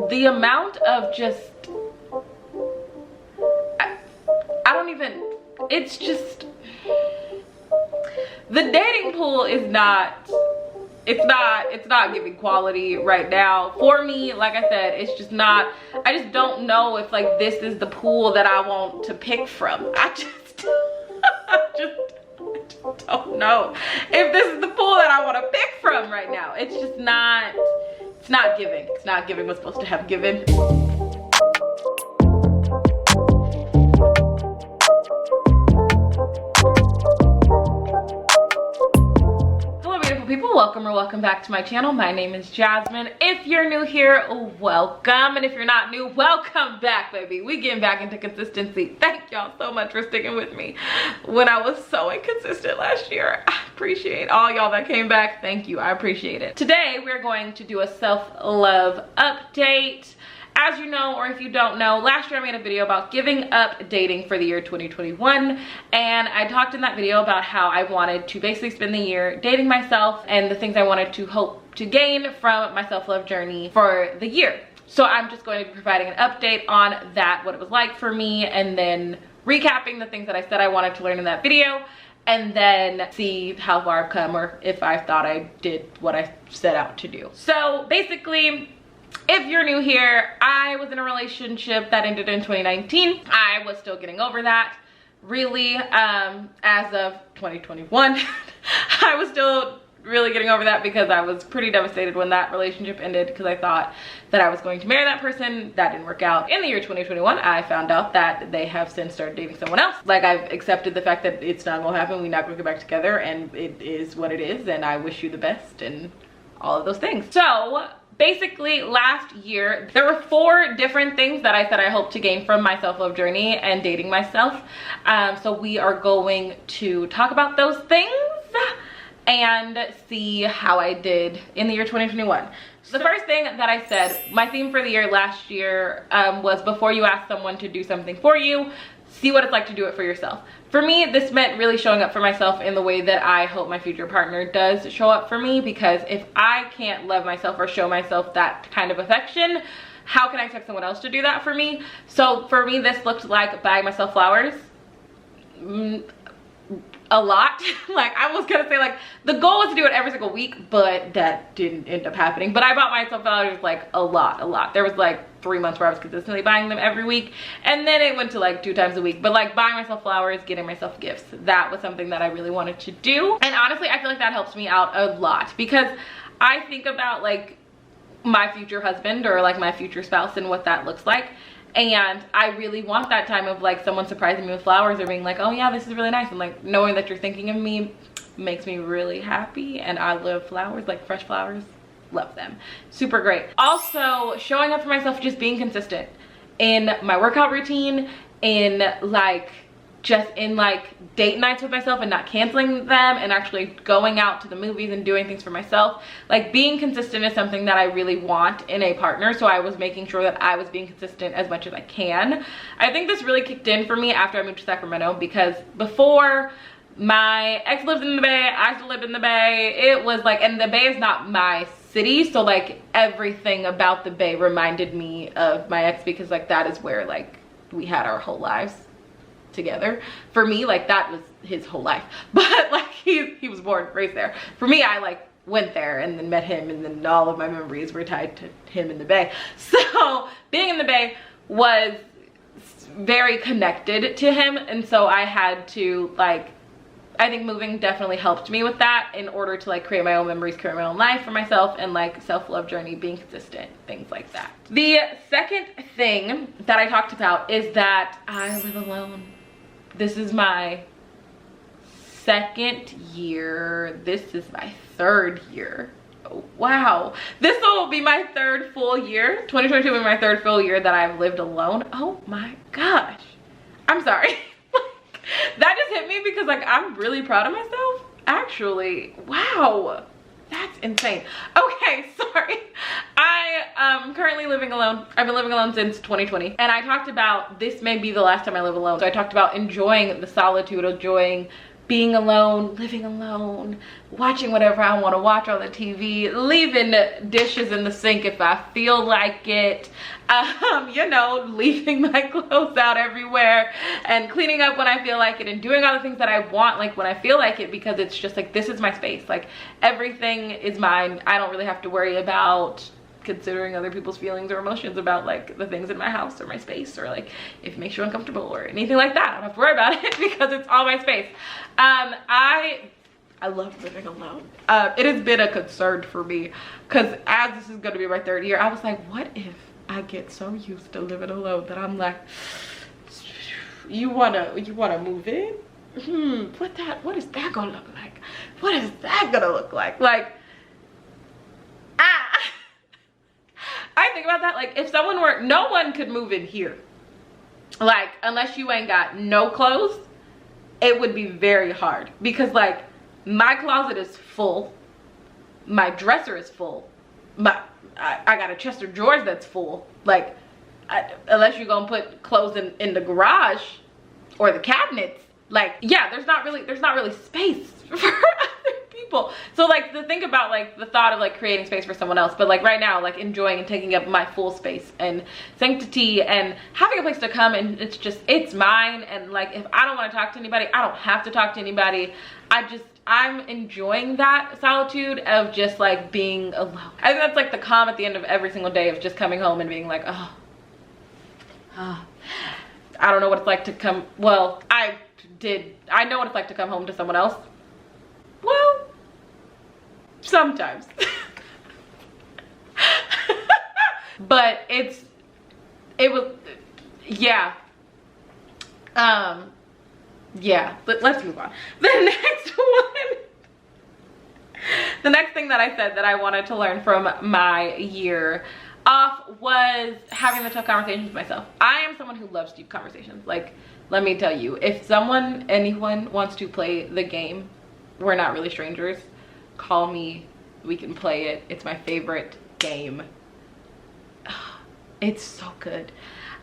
the amount of just, I don't even, it's just, the dating pool is not, it's not giving quality right now for me. Like I said, it's just not, I just don't know if like this is the pool that I want to pick from. I just don't know if this is the pool that I want to pick from right now. It's just not, it's not giving. It's not giving what's supposed to have given. People, welcome back to my channel. My name is Jasmine. If you're new here, welcome, and if you're not new, welcome back, baby. We getting back into consistency. Thank y'all so much for sticking with me when I was so inconsistent last year. I appreciate all y'all that came back. Thank you, I appreciate it. Today we're going to do a self-love update. As you know, or if you don't know, last year I made a video about giving up dating for the year 2021, and I talked in that video about how I wanted to basically spend the year dating myself and the things I wanted to hope to gain from my self-love journey for the year. So I'm just going to be providing an update on that, what it was like for me, and then recapping the things that I said I wanted to learn in that video, and then see how far I've come or if I thought I did what I set out to do. So basically, if you're new here, I was in a relationship that ended in 2019. I was still getting over that. Really, as of 2021, I was still really getting over that because I was pretty devastated when that relationship ended, because I thought that I was going to marry that person. That didn't work out. In the year 2021, I found out that they have since started dating someone else. Like, I've accepted the fact that it's not gonna happen. We're not gonna get back together, and it is what it is, and I wish you the best and all of those things. So basically, last year, there were 4 different things that I said I hope to gain from my self-love journey and dating myself. So we are going to talk about those things and see how I did in the year 2021. The first thing that I said, my theme for the year last year was, before you ask someone to do something for you, see what it's like to do it for yourself. For me, this meant really showing up for myself in the way that I hope my future partner does show up for me, because if I can't love myself or show myself that kind of affection, how can I expect someone else to do that for me? So for me, this looked like buying myself flowers. A lot. Like, I was gonna say, like, the goal was to do it every single week, but that didn't end up happening. But I bought myself flowers like a lot. There was like 3 months where I was consistently buying them every week, and then it went to like 2 times a week. But like, buying myself flowers, getting myself gifts, that was something that I really wanted to do. And honestly, I feel like that helps me out a lot, because I think about like my future husband or like my future spouse and what that looks like. And I really want that time of like someone surprising me with flowers or being like, oh yeah, this is really nice, and like knowing that you're thinking of me makes me really happy. And I love flowers, like fresh flowers, love them, super great. Also, showing up for myself, just being consistent in my workout routine, in like just in like date nights with myself and not canceling them, and actually going out to the movies and doing things for myself. Like, being consistent is something that I really want in a partner, so I was making sure that I was being consistent as much as I can. I think this really kicked in for me after I moved to Sacramento, because before, my ex lived in the Bay, I still lived in the Bay. It was like, and the Bay is not my city, so like everything about the Bay reminded me of my ex, because like that is where like we had our whole lives together. For me, like that was his whole life, but like he was born, raised there. For me, I like went there and then met him, and then all of my memories were tied to him in the Bay. So being in the Bay was very connected to him, and so I had to like, I think moving definitely helped me with that, in order to like create my own memories, create my own life for myself, and like self-love journey, being consistent, things like that. The second thing that I talked about is that I live alone. This is my 2nd year. This is my 3rd year. Oh, wow. This will be my 3rd full year. 2022 will be my 3rd full year that I've lived alone. Oh my gosh. I'm sorry. That just hit me, because like I'm really proud of myself, actually. Wow, that's insane. Okay, sorry. I am currently living alone. I've been living alone since 2020, and I talked about this may be the last time I live alone. So I talked about enjoying the solitude, enjoying being alone, living alone, watching whatever I want to watch on the TV, leaving dishes in the sink if I feel like it, you know, leaving my clothes out everywhere and cleaning up when I feel like it and doing all the things that I want like when I feel like it, because it's just like, this is my space. Like everything is mine. I don't really have to worry about considering other people's feelings or emotions about like the things in my house or my space, or like if it makes you uncomfortable or anything like that. I don't have to worry about it because it's all my space. I love living alone. It has been a concern for me because as this is going to be my 3rd year, I was like, what if I get so used to living alone that I'm like, you wanna move in? What is that gonna look like? What is that gonna look like? Like, I think about that, like if someone were, no one could move in here. Like, unless you ain't got no clothes, it would be very hard because like my closet is full. My dresser is full. I got a chest of drawers that's full. Like, unless you're gonna put clothes in the garage or the cabinets, like, yeah, there's not really space for other people. So like to think about like the thought of like creating space for someone else, but like right now, like enjoying and taking up my full space and sanctity and having a place to come, and it's mine. And like if I don't want to talk to anybody, I don't have to talk to anybody. I'm enjoying that solitude of just like being alone. I think that's like the calm at the end of every single day of just coming home and being like, oh. I don't know what it's like to come, well, I know what it's like to come home to someone else. Well, sometimes. But yeah. Yeah, but let's move on. The next thing that I said that I wanted to learn from my year off was having the tough conversations with myself. I am someone who loves deep conversations. Like, let me tell you, if anyone wants to play the game, we're not really strangers, call me, we can play it. It's my favorite game. It's so good.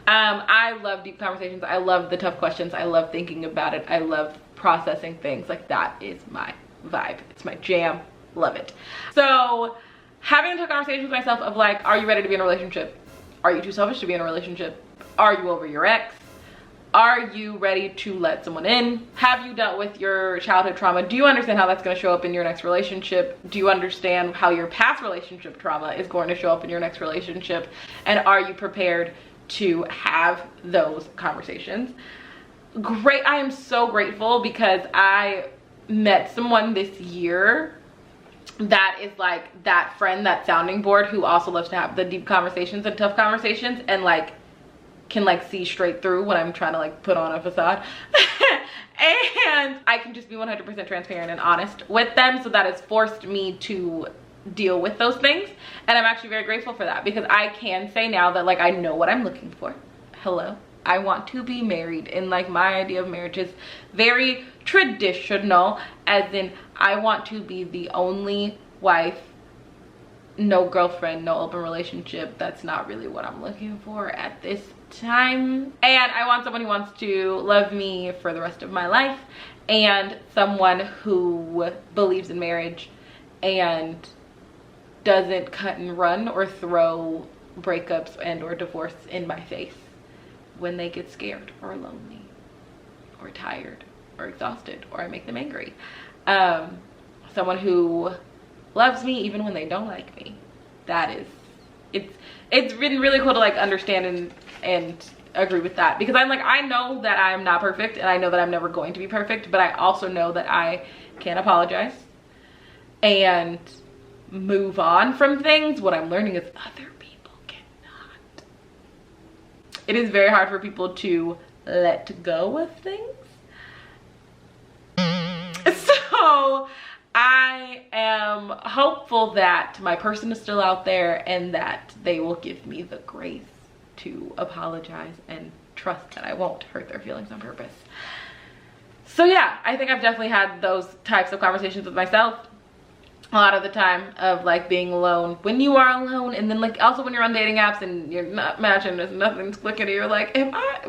I love deep conversations. I love the tough questions. I love thinking about it. I love processing things. Like, that is my vibe. It's my jam. Love it. So having a tough conversation with myself of like, are you ready to be in a relationship? Are you too selfish to be in a relationship? Are you over your ex? Are you ready to let someone in? Have you dealt with your childhood trauma? Do you understand how that's going to show up in your next relationship? Do you understand how your past relationship trauma is going to show up in your next relationship? And are you prepared to have those conversations? Great. I am so grateful because I met someone this year that is like that friend, that sounding board, who also loves to have the deep conversations and tough conversations, and like can like see straight through when I'm trying to like put on a facade. And I can just be 100% transparent and honest with them. So that has forced me to deal with those things, and I'm actually very grateful for that, because I can say now that like I know what I'm looking for. Hello, I want to be married, and like my idea of marriage is very traditional, as in I want to be the only wife, no girlfriend, no open relationship. That's not really what I'm looking for at this time. And I want someone who wants to love me for the rest of my life, and someone who believes in marriage and doesn't cut and run or throw breakups and or divorce in my face when they get scared or lonely or tired or exhausted or I make them angry. Someone who loves me even when they don't like me. That is, it's been really cool to like understand and agree with that, because I'm like, I know that I'm not perfect, and I know that I'm never going to be perfect, but I also know that I can apologize and move on from things. What I'm learning is other people cannot. It is very hard for people to let go of things. So I am hopeful that my person is still out there, and that they will give me the grace to apologize and trust that I won't hurt their feelings on purpose. So yeah, I think I've definitely had those types of conversations with myself a lot of the time, of like being alone when you are alone, and then like also when you're on dating apps and you're not matching, there's nothing's clicking, and you're like,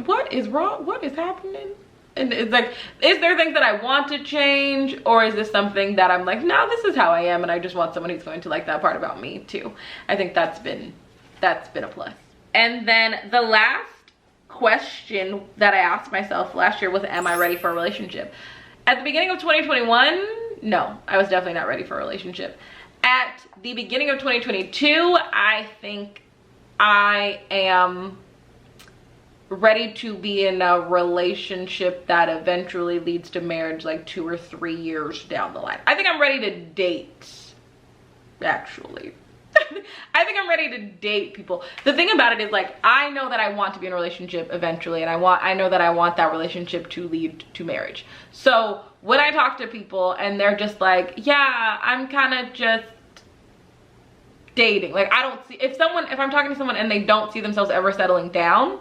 what is wrong? What is happening? And it's like, is there things that I want to change, or is this something that I'm like, no, this is how I am, and I just want someone who's going to like that part about me too. I think that's been a plus. And then the last question that I asked myself last year was, am I ready for a relationship? At the beginning of 2021, no, I was definitely not ready for a relationship. At the beginning of 2022, I think I am ready to be in a relationship that eventually leads to marriage, like 2 or 3 years down the line. I think I'm ready to date, actually. I think I'm ready to date people. The thing about it is, like, I know that I want to be in a relationship eventually, and I know that I want that relationship to lead to marriage. So when I talk to people and they're just like, yeah, I'm kind of just dating, like, I don't see, if I'm talking to someone and they don't see themselves ever settling down,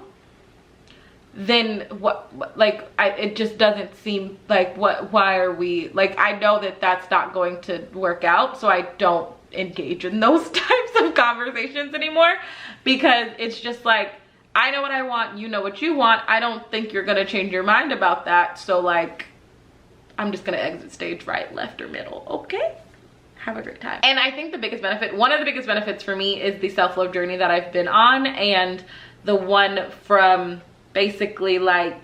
then what, like, it just doesn't seem like, why are we, like, I know that that's not going to work out, so I don't engage in those types of conversations anymore, because it's just like, I know what I want, you know what you want, I don't think you're gonna change your mind about that, so like, I'm just gonna exit stage right, left, or middle, okay? Have a great time. And I think the biggest benefit, one of the biggest benefits for me, is the self-love journey that I've been on, and the one from basically like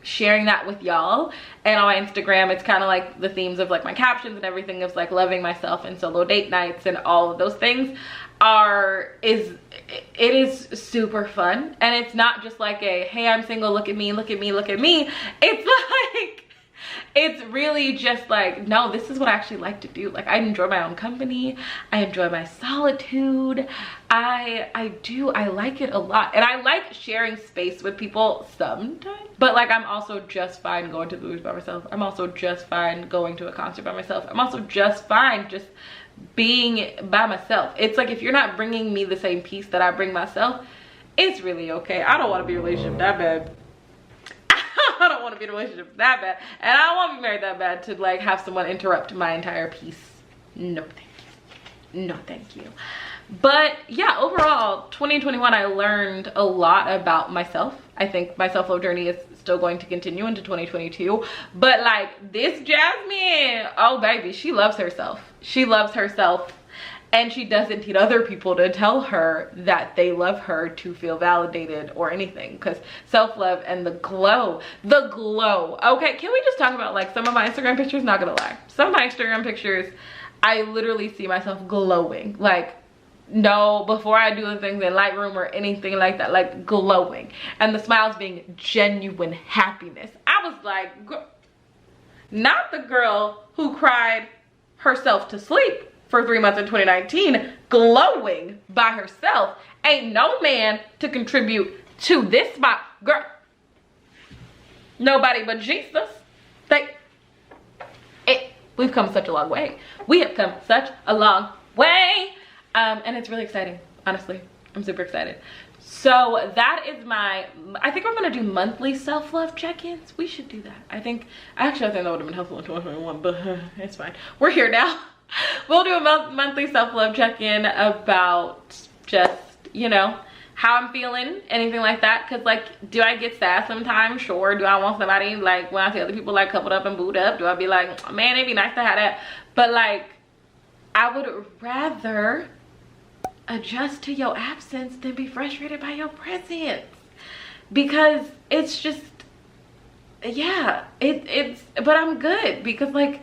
sharing that with y'all. And on my Instagram, it's kind of like the themes of like my captions and everything is like loving myself and solo date nights and all of those things it is super fun. And it's not just like a, hey, I'm single, look at me, look at me, look at me. It's like, it's really just like, no, this is what I actually like to do. Like, I enjoy my own company, I enjoy my solitude, I like it a lot, and I like sharing space with people sometimes, but like, I'm also just fine going to the movies by myself. I'm also just fine going to a concert by myself. I'm also just fine just being by myself. It's like, if you're not bringing me the same peace that I bring myself, it's really okay. I don't want to be in a relationship that bad. I don't want to be in a relationship that bad, and I don't want to be married that bad to like have someone interrupt my entire peace. No thank you, no thank you. But yeah, overall 2021, I learned a lot about myself. I think my self-love journey is still going to continue into 2022, but like, this Jasmine, oh baby, she loves herself. She loves herself, and she doesn't need other people to tell her that they love her to feel validated or anything, because self-love and the glow, okay? Can we just talk about like some of my Instagram pictures? Not gonna lie, some of my Instagram pictures, I literally see myself glowing. Like, no, before I do the things in Lightroom or anything like that, like glowing, and the smiles being genuine happiness. I was like, not the girl who cried herself to sleep for 3 months in 2019, glowing by herself. Ain't no man to contribute to this spot, girl. Nobody but Jesus. We've come such a long way. We have come such a long way. And it's really exciting, honestly. I'm super excited. So that is I think I'm gonna do monthly self-love check-ins. We should do that. I think that would have been helpful in 2021, but it's fine. We're here now. We'll do a monthly self-love check-in about just, you know, how I'm feeling, anything like that. Because like, do I get sad sometimes? Sure. Do I want somebody, like, when I see other people like coupled up and booed up, do I be like, oh, man, it'd be nice to have that? But like, I would rather adjust to your absence than be frustrated by your presence, because it's just, yeah, but I'm good, because like,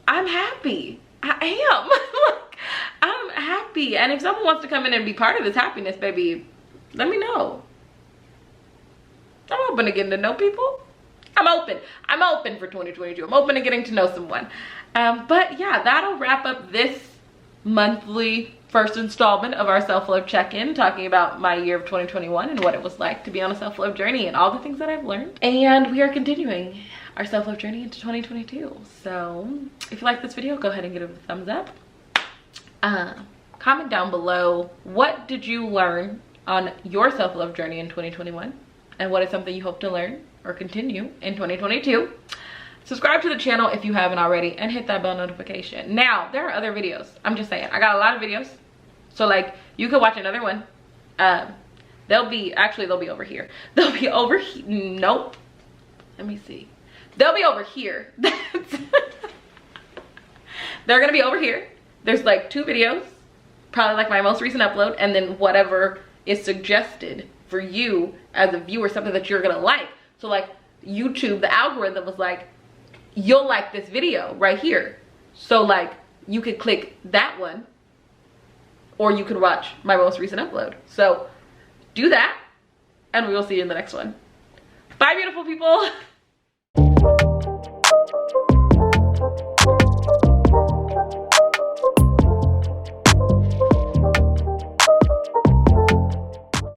I'm happy. I am. Like, I'm happy, and if someone wants to come in and be part of this happiness, baby, let me know. I'm open to getting to know people. I'm open for 2022. I'm open to getting to know someone. But yeah, that'll wrap up this monthly first installment of our self-love check-in, talking about my year of 2021 and what it was like to be on a self-love journey and all the things that I've learned. And we are continuing our self-love journey into 2022. So if you like this video, go ahead and give it a thumbs up. Comment down below, what did you learn on your self-love journey in 2021, and what is something you hope to learn or continue in 2022. Subscribe to the channel if you haven't already, and hit that bell notification. Now, there are other videos. I'm just saying, I got a lot of videos, so like, you could watch another one. They'll be over here. They'll be over here. Nope. let me see. They'll be over here. They're gonna be over here. There's like 2 videos, probably like my most recent upload, and then whatever is suggested for you as a viewer, something that you're gonna like. So like YouTube, the algorithm was like, you'll like this video right here. So like you could click that one, or you could watch my most recent upload. So do that, and we will see you in the next one. Bye, beautiful people.